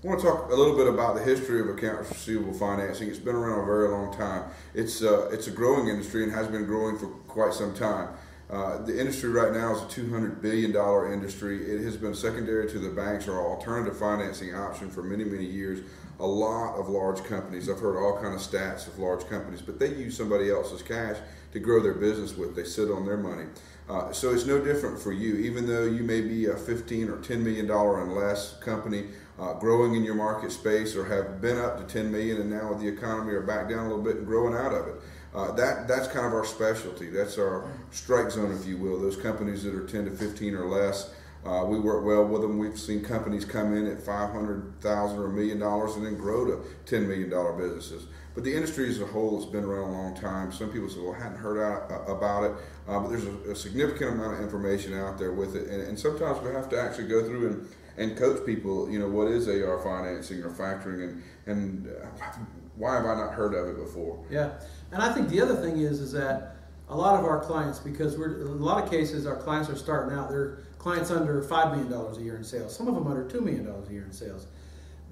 I want to talk a little bit about the history of accounts receivable financing. It's been around a very long time. It's a growing industry and has been growing for quite some time. The industry right now is a $200 billion industry. It has been secondary to the banks or alternative financing option for many, many years. A lot of large companies, I've heard all kinds of stats of large companies, but they use somebody else's cash to grow their business with. They sit on their money. So it's no different for you. Even though you may be a $15 or $10 million and less company growing in your market space, or have been up to $10 million and now with the economy are back down a little bit and growing out of it. That's kind of our specialty. That's our strike zone, if you will. Those companies that are 10 to 15 or less, we work well with them. We've seen companies come in at $500,000 or $1 million and then grow to $10 million businesses. But the industry as a whole has been around a long time. Some people say, well, I hadn't heard about it, but there's a significant amount of information out there with it. And sometimes we have to actually go through and coach people, you know, what is AR financing or factoring, and why have I not heard of it before? Yeah, and I think the other thing is that a lot of our clients, because in a lot of cases our clients are starting out, they're clients under $5 million a year in sales, some of them under $2 million a year in sales.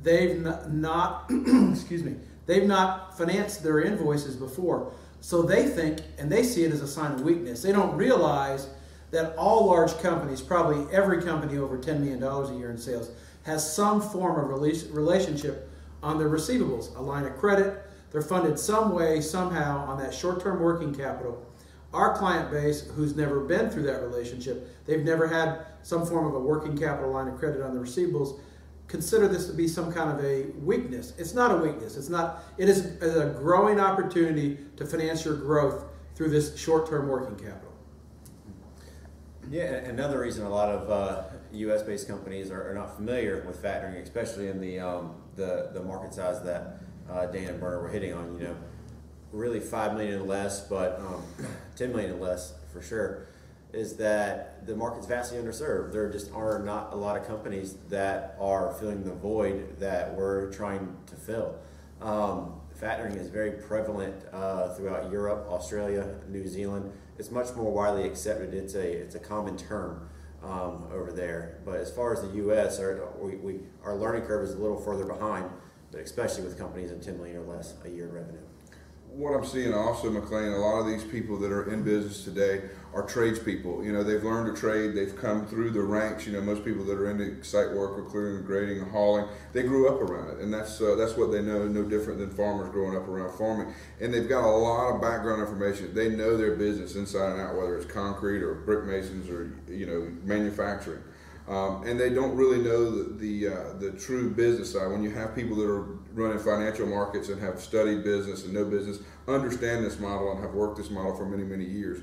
They've not excuse me, they've not financed their invoices before, so they think and they see it as a sign of weakness. They don't realize that all large companies, probably every company over $10 million a year in sales, has some form of relationship on their receivables, a line of credit. They're funded some way, somehow, on that short-term working capital. Our client base, who's never been through that relationship, they've never had some form of a working capital line of credit on the receivables, consider this to be some kind of a weakness. It's not a weakness. It's not. It is a growing opportunity to finance your growth through this short-term working capital. Yeah, another reason a lot of U.S.-based companies are not familiar with factoring, especially in the market size that Dan and Berner were hitting on, you know, really 5 million and less, but 10 million and less for sure, is that the market's vastly underserved. There just are not a lot of companies that are filling the void that we're trying to fill. Factoring is very prevalent throughout Europe, Australia, New Zealand. It's much more widely accepted. It's a common term over there. But as far as the U.S., our learning curve is a little further behind, but especially with companies in 10 million or less a year in revenue. What I'm seeing also, McLean, a lot of these people that are in business today are tradespeople. You know, they've learned to trade. They've come through the ranks. You know, most people that are into site work or clearing and grading and hauling, they grew up around it, and that's what they know. No different than farmers growing up around farming. And they've got a lot of background information. They know their business inside and out, whether it's concrete or brick masons or, you know, manufacturing. And they don't really know the true business side. When you have people that are running financial markets and have studied business and know business, understand this model and have worked this model for many, many years.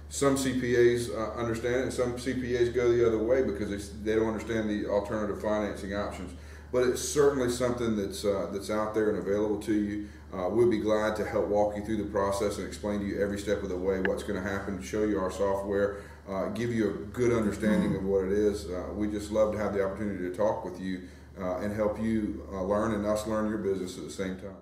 Some CPAs understand it, and some CPAs go the other way because they don't understand the alternative financing options. But it's certainly something that's out there and available to you. We'll be glad to help walk you through the process and explain to you every step of the way what's going to happen, show you our software, give you a good understanding of what it is. We just love to have the opportunity to talk with you and help you learn and us learn your business at the same time.